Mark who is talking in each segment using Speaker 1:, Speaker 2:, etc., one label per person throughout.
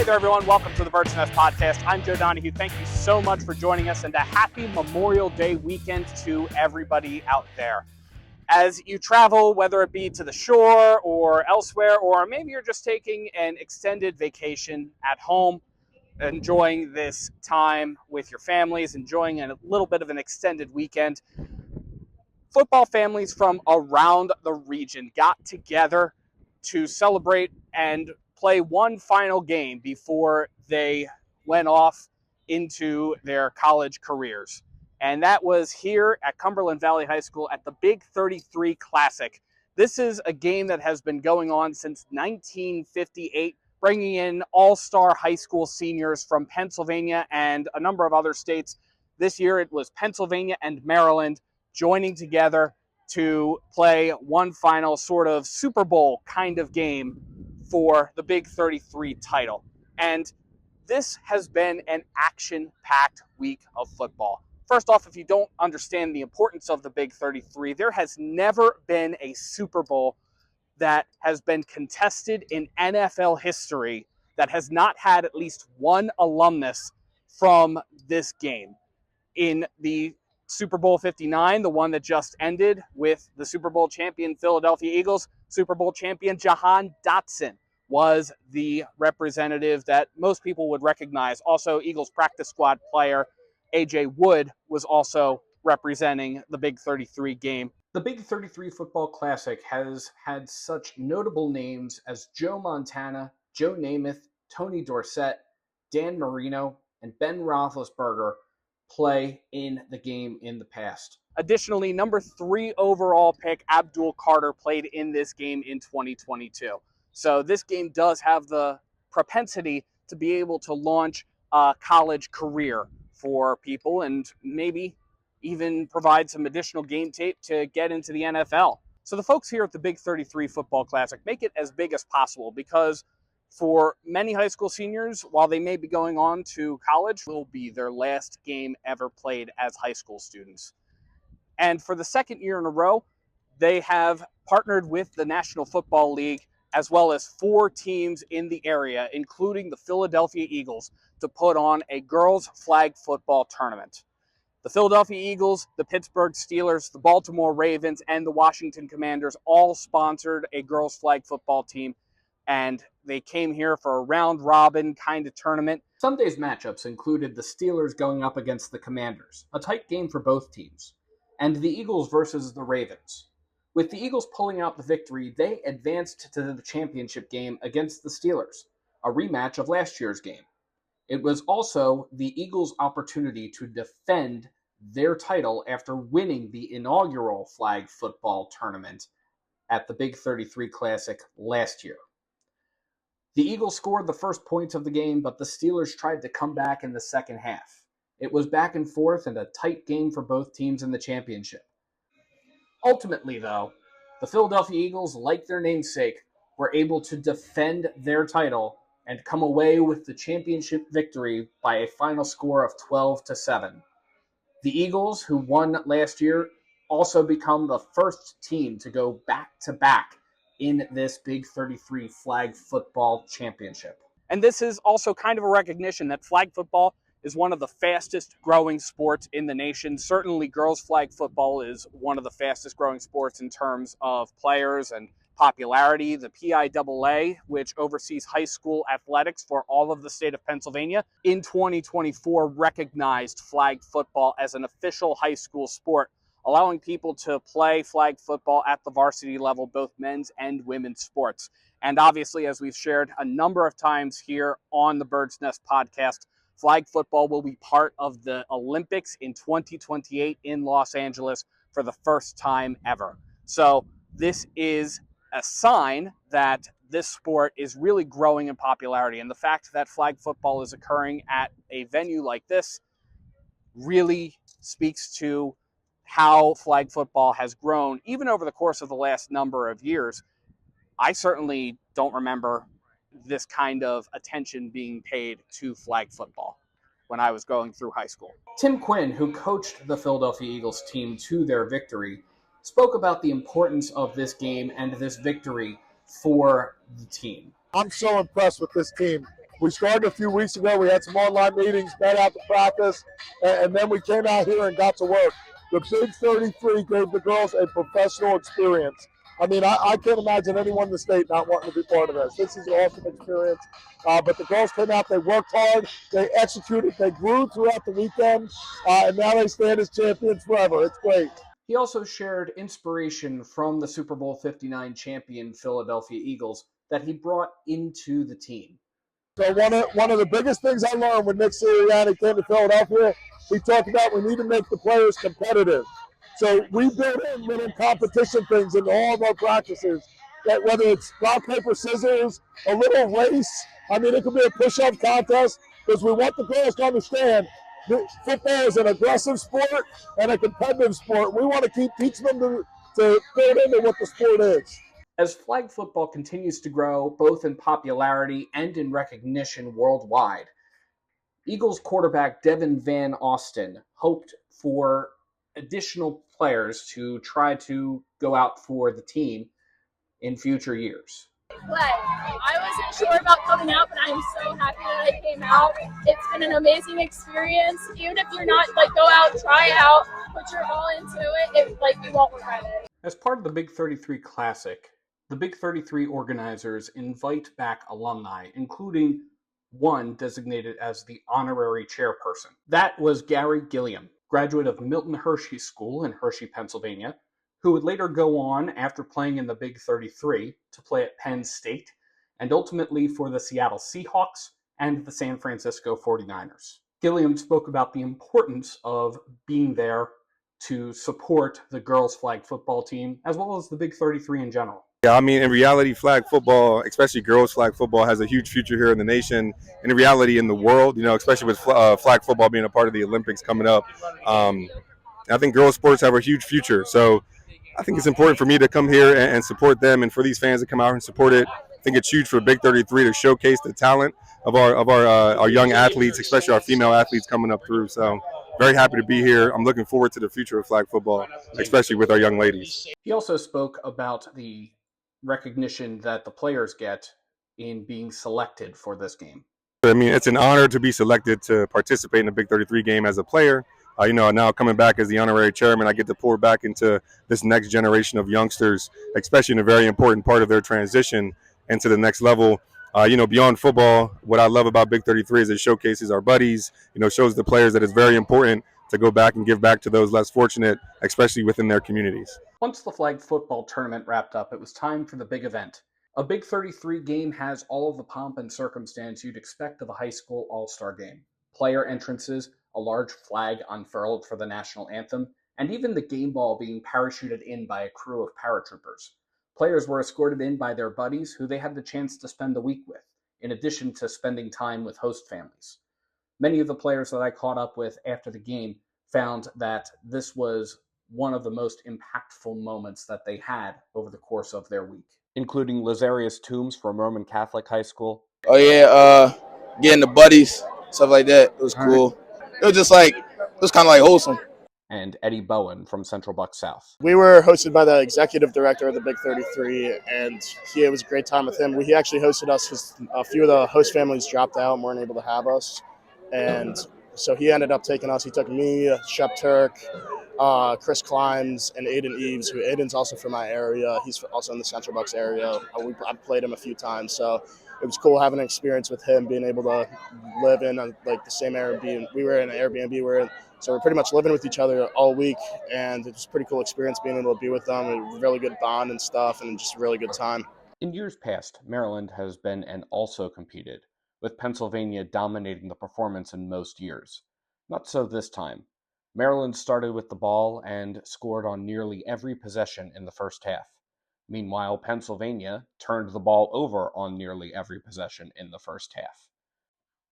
Speaker 1: there, everyone. Welcome to the Bird's Nest Podcast. I'm Joe Donahue. Thank you so much for joining us, and a happy Memorial Day weekend to everybody out there. As you travel, whether it be to the shore or elsewhere, or maybe you're just taking an extended vacation at home, enjoying this time with your families, enjoying a little bit of an extended weekend, football families from around the region got together to celebrate and play one final game before they went off into their college careers. And that was here at Cumberland Valley High School at the Big 33 Classic. This is a game that has been going on since 1958, bringing in all-star high school seniors from Pennsylvania and a number of other states. This year it was Pennsylvania and Maryland joining together to play one final sort of Super Bowl kind of game for the Big 33 title. And this has been an action-packed week of football. First off, if you don't understand the importance of the Big 33, there has never been a Super Bowl that has been contested in NFL history that has not had at least one alumnus from this game. In the Super Bowl 59, the one that just ended with the Super Bowl champion Philadelphia Eagles, Super Bowl champion Jahan Dotson was the representative that most people would recognize. Also, Eagles practice squad player A.J. Wood was also representing the Big 33 game. The Big 33 Football Classic has had such notable names as Joe Montana, Joe Namath, Tony Dorsett, Dan Marino, and Ben Roethlisberger play in the game in the past. Additionally, number 3 overall pick Abdul Carter played in this game in 2022. So this game does have the propensity to be able to launch a college career for people and maybe even provide some additional game tape to get into the NFL. So the folks here at the Big 33 Football Classic make it as big as possible because for many high school seniors, while they may be going on to college, will be their last game ever played as high school students. And for the second year in a row, they have partnered with the National Football League as well as 4 teams in the area, including the Philadelphia Eagles, to put on a girls' flag football tournament. The Philadelphia Eagles, the Pittsburgh Steelers, the Baltimore Ravens, and the Washington Commanders all sponsored a girls' flag football team, and they came here for a round-robin kind of tournament. Sunday's matchups included the Steelers going up against the Commanders, a tight game for both teams, and the Eagles versus the Ravens. With the Eagles pulling out the victory, they advanced to the championship game against the Steelers, a rematch of last year's game. It was also the Eagles' opportunity to defend their title after winning the inaugural flag football tournament at the Big 33 Classic last year. The Eagles scored the first points of the game, but the Steelers tried to come back in the second half. It was back and forth and a tight game for both teams in the championship. Ultimately, though, the Philadelphia Eagles, like their namesake, were able to defend their title and come away with the championship victory by a final score of 12-7. The Eagles, who won last year, also become the first team to go back-to-back in this Big 33 Flag Football Championship. And this is also kind of a recognition that flag football is one of the fastest growing sports in the nation. Certainly girls flag football is one of the fastest growing sports in terms of players and popularity. The PIAA, which oversees high school athletics for all of the state of Pennsylvania, in 2024 recognized flag football as an official high school sport, allowing people to play flag football at the varsity level, both men's and women's sports. And obviously, as we've shared a number of times here on the Bird's Nest podcast, flag football will be part of the Olympics in 2028 in Los Angeles for the first time ever. So this is a sign that this sport is really growing in popularity. And the fact that flag football is occurring at a venue like this really speaks to how flag football has grown, even over the course of the last number of years. I certainly don't remember this kind of attention being paid to flag football when I was going through high school. Tim Quinn, who coached the Philadelphia Eagles team to their victory, spoke about the importance of this game and this victory for the team.
Speaker 2: I'm so impressed with this team. We started a few weeks ago. We had some online meetings, met out to practice, and then we came out here and got to work. The Big 33 gave the girls a professional experience. I mean, I can't imagine anyone in the state not wanting to be part of this. This is an awesome experience. But the girls came out, they worked hard, they executed, they grew throughout the weekend, and now they stand as champions forever. It's great.
Speaker 1: He also shared inspiration from the Super Bowl 59 champion Philadelphia Eagles that he brought into the team.
Speaker 2: So one of the biggest things I learned when Nick Sirianni came to Philadelphia, he talked about we need to make the players competitive. So we built in little competition things in all of our practices, that whether it's rock, paper, scissors, a little race, I mean, it could be a push-up contest, because we want the girls to understand that football is an aggressive sport and a competitive sport. We want to teach them to build into what the sport is.
Speaker 1: As flag football continues to grow, both in popularity and in recognition worldwide, Eagles quarterback Devin Van Austin hoped for additional players to try to go out for the team in future years.
Speaker 3: I wasn't sure about coming out, but I'm so happy that I came out. It's been an amazing experience. Even if you're not, go out, try out, put your all into it, you won't regret it.
Speaker 1: As part of the Big 33 Classic, the Big 33 organizers invite back alumni, including one designated as the honorary chairperson. That was Gary Gilliam, graduate of Milton Hershey School in Hershey, Pennsylvania, who would later go on, after playing in the Big 33, to play at Penn State, and ultimately for the Seattle Seahawks and the San Francisco 49ers. Gilliam spoke about the importance of being there to support the girls' flag football team, as well as the Big 33 in general.
Speaker 4: Yeah, I mean, in reality, flag football, especially girls' flag football, has a huge future here in the nation, and in reality in the world, especially with flag football being a part of the Olympics coming up. I think girls' sports have a huge future. So I think it's important for me to come here and support them, and for these fans to come out and support it. I think it's huge for Big 33 to showcase the talent of our young athletes, especially our female athletes coming up through. So very happy to be here. I'm looking forward to the future of flag football, especially with our young ladies.
Speaker 1: He also spoke about the recognition that the players get in being selected for this game.
Speaker 4: I mean, it's an honor to be selected to participate in the Big 33 game as a player. Now coming back as the honorary chairman, I get to pour back into this next generation of youngsters, especially in a very important part of their transition into the next level. Beyond football, what I love about Big 33 is it showcases our buddies, shows the players that it's very important to go back and give back to those less fortunate, especially within their communities.
Speaker 1: Once the flag football tournament wrapped up, it was time for the big event. A Big 33 game has all of the pomp and circumstance you'd expect of a high school all-star game. Player entrances, a large flag unfurled for the national anthem, and even the game ball being parachuted in by a crew of paratroopers. Players were escorted in by their buddies who they had the chance to spend the week with, in addition to spending time with host families. Many of the players that I caught up with after the game found that this was one of the most impactful moments that they had over the course of their week, including Lazarius Toombs from Roman Catholic High School.
Speaker 5: Oh yeah, getting the buddies, stuff like that. It was cool. It was just it was kind of wholesome.
Speaker 1: And Eddie Bowen from Central Buck South.
Speaker 6: We were hosted by the executive director of the Big 33, and it was a great time with him. He actually hosted us because a few of the host families dropped out and weren't able to have us. And so he ended up taking us. He took me, Shep Turk, Chris Climbs, and Aiden Eves, who Aiden's also from my area. He's also in the Central Bucks area. I've played him a few times, so it was cool having an experience with him, being able to live in the same Airbnb. We were in an Airbnb, so we're pretty much living with each other all week, and it was a pretty cool experience being able to be with them. A really good bond and stuff, and just a really good time.
Speaker 1: In years past, Maryland has been and also competed, with Pennsylvania dominating the performance in most years. Not so this time. Maryland started with the ball and scored on nearly every possession in the first half. Meanwhile, Pennsylvania turned the ball over on nearly every possession in the first half.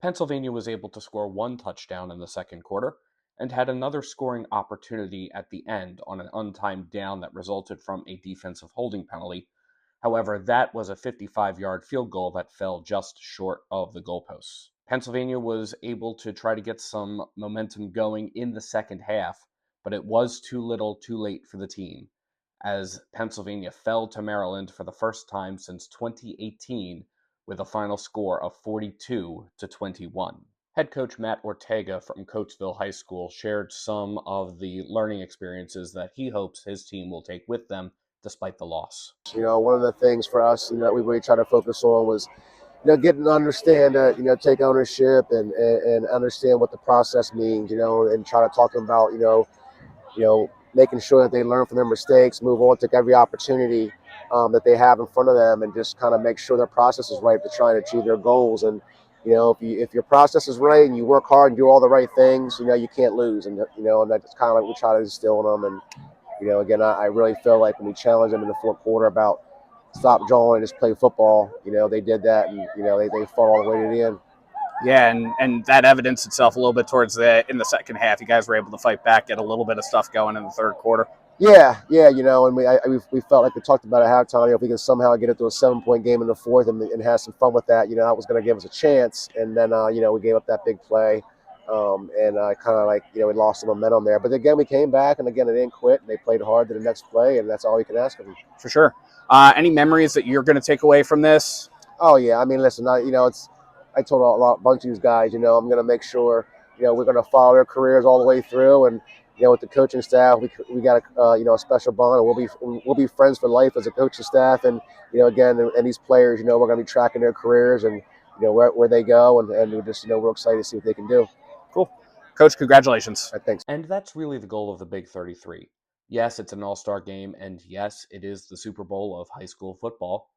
Speaker 1: Pennsylvania was able to score one touchdown in the second quarter and had another scoring opportunity at the end on an untimed down that resulted from a defensive holding penalty. However, that was a 55-yard field goal that fell just short of the goalposts. Pennsylvania was able to try to get some momentum going in the second half, but it was too little too late for the team, as Pennsylvania fell to Maryland for the first time since 2018
Speaker 7: with a final score of 42-21. Head coach Matt Ortega from Coatesville High School shared some of the learning experiences that he hopes his team will take with them despite the loss.
Speaker 8: One of the things for us, that we really try to focus on was, getting to understand that, take ownership and understand what the process means, and try to talk about, making sure that they learn from their mistakes, move on, take every opportunity that they have in front of them, and just kind of make sure their process is right to try and achieve their goals. And if your process is right and you work hard and do all the right things, you can't lose. And and that's kind of like we try to instill in them. And again, I really feel like when we challenged them in the fourth quarter about stop drawing and just play football, they did that, and they fought all the way to the end.
Speaker 1: Yeah, and that evidenced itself a little bit in the second half. You guys were able to fight back, get a little bit of stuff going in the third quarter.
Speaker 8: Yeah, and we felt like we talked about at halftime. If we can somehow get it to a 7-point game in the fourth and have some fun with that, that was going to give us a chance. And then, we gave up that big play, and kind of like, we lost some momentum there. But again, we came back, and again, they didn't quit. And they played hard to the next play, and that's all you can ask of them.
Speaker 1: For sure. Any memories that you're going to take away from this?
Speaker 8: Oh yeah, I mean, listen, I told a bunch of these guys, I'm going to make sure, we're going to follow their careers all the way through, and with the coaching staff, we got a special bond, and we'll be friends for life as a coaching staff, and again, and these players, we're going to be tracking their careers and where they go, and we're just we're excited to see what they can do.
Speaker 1: Cool, Coach. Congratulations.
Speaker 8: Thanks.
Speaker 7: And that's really the goal of the Big 33. Yes, it's an all-star game, and yes, it is the Super Bowl of high school football,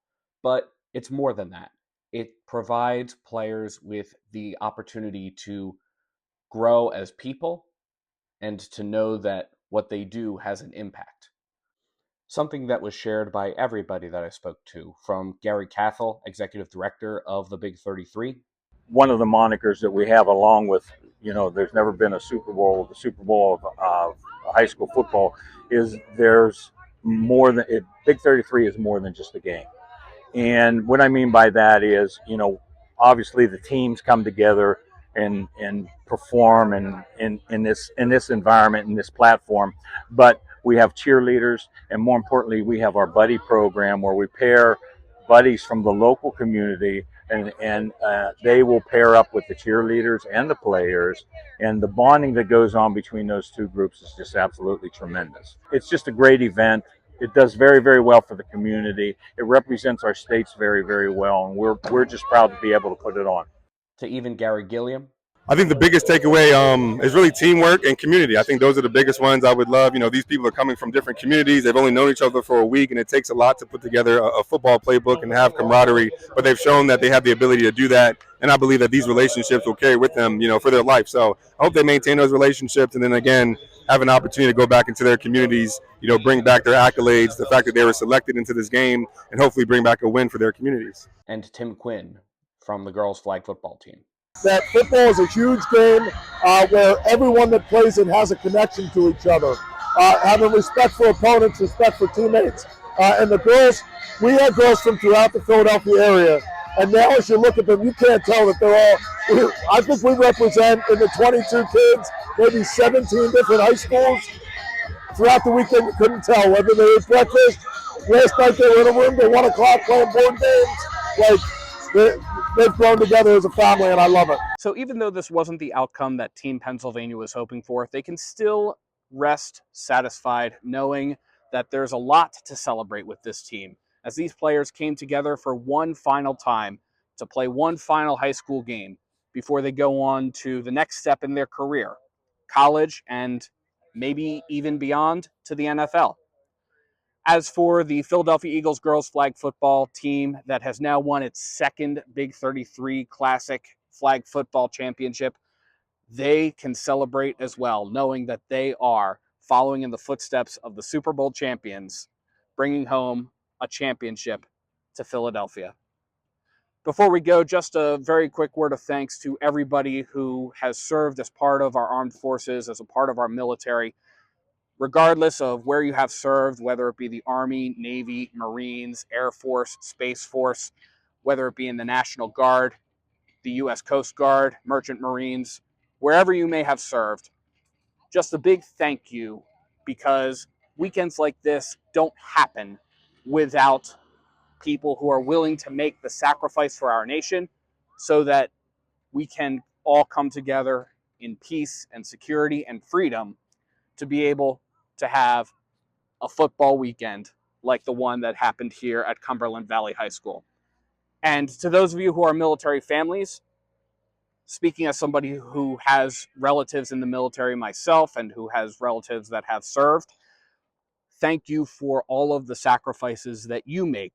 Speaker 7: but it's more than that. It provides players with the opportunity to grow as people and to know that what they do has an impact. Something that was shared by everybody that I spoke to, from Gary Cathell, Executive Director of the Big 33.
Speaker 9: One of the monikers that we have, along with, there's never been a Super Bowl, the Super Bowl of high school football, is there's more than it. Big 33 is more than just a game. And what I mean by that is, obviously the teams come together and perform in this environment, in this platform, but we have cheerleaders, and more importantly, we have our buddy program where we pair buddies from the local community, and they will pair up with the cheerleaders and the players, and the bonding that goes on between those two groups is just absolutely tremendous. It's just a great event. It does very, very well for the community. It represents our states very, very well, and we're just proud to be able to put it on.
Speaker 7: To even Gary Gilliam.
Speaker 4: I think the biggest takeaway is really teamwork and community. I think those are the biggest ones I would love. These people are coming from different communities. They've only known each other for a week, and it takes a lot to put together a football playbook and have camaraderie. But they've shown that they have the ability to do that, and I believe that these relationships will carry with them, for their life. So I hope they maintain those relationships, and then again, have an opportunity to go back into their communities, bring back their accolades, the fact that they were selected into this game, and hopefully bring back a win for their communities.
Speaker 7: And Tim Quinn from the girls' flag football team.
Speaker 2: That football is a huge game where everyone that plays it has a connection to each other, having respect for opponents, respect for teammates. And the girls, we have girls from throughout the Philadelphia area, and now as you look at them, you can't tell that they're all, I think we represent in the 22 kids, maybe 17 different high schools. Throughout the weekend, you couldn't tell whether they ate breakfast. Last night they were in a room till 1 o'clock playing board games. They've grown together as a family, and I love it.
Speaker 1: So even though this wasn't the outcome that Team Pennsylvania was hoping for, they can still rest satisfied knowing that there's a lot to celebrate with this team, as these players came together for one final time to play one final high school game before they go on to the next step in their career, college, and maybe even beyond to the NFL. As for the Philadelphia Eagles girls flag football team that has now won its second Big 33 Classic flag football championship, they can celebrate as well, knowing that they are following in the footsteps of the Super Bowl champions, bringing home a championship to Philadelphia. Before we go, just a very quick word of thanks to everybody who has served as part of our armed forces, as a part of our military. Regardless of where you have served, whether it be the Army, Navy, Marines, Air Force, Space Force, whether it be in the National Guard, the U.S. Coast Guard, Merchant Marines, wherever you may have served, just a big thank you, because weekends like this don't happen without people who are willing to make the sacrifice for our nation so that we can all come together in peace and security and freedom to be able to have a football weekend like the one that happened here at Cumberland Valley High School. And to those of you who are military families, speaking as somebody who has relatives in the military myself and who has relatives that have served, thank you for all of the sacrifices that you make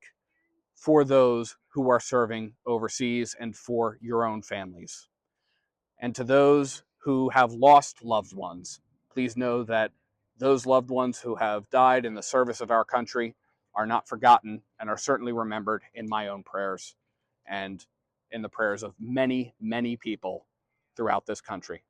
Speaker 1: for those who are serving overseas and for your own families. And to those who have lost loved ones, please know that those loved ones who have died in the service of our country are not forgotten and are certainly remembered in my own prayers and in the prayers of many, many people throughout this country.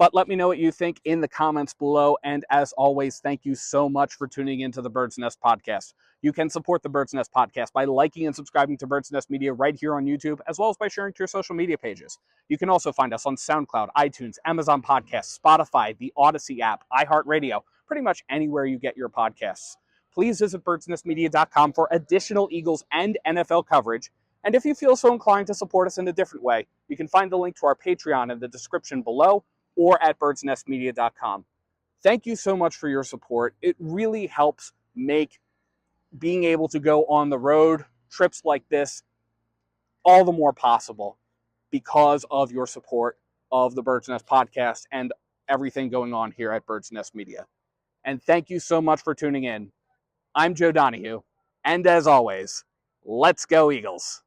Speaker 1: But let me know what you think in the comments below. And as always, thank you so much for tuning into the Bird's Nest Podcast. You can support the Bird's Nest Podcast by liking and subscribing to Bird's Nest Media right here on YouTube, as well as by sharing to your social media pages. You can also find us on SoundCloud, iTunes, Amazon Podcasts, Spotify, the Odyssey app, iHeartRadio, pretty much anywhere you get your podcasts. Please visit birdsnestmedia.com for additional Eagles and NFL coverage. And if you feel so inclined to support us in a different way, you can find the link to our Patreon in the description below or at birdsnestmedia.com. Thank you so much for your support. It really helps make being able to go on the road, trips like this, all the more possible because of your support of the Bird's Nest Podcast and everything going on here at Bird's Nest Media. And thank you so much for tuning in. I'm Joe Donahue, and as always, let's go Eagles.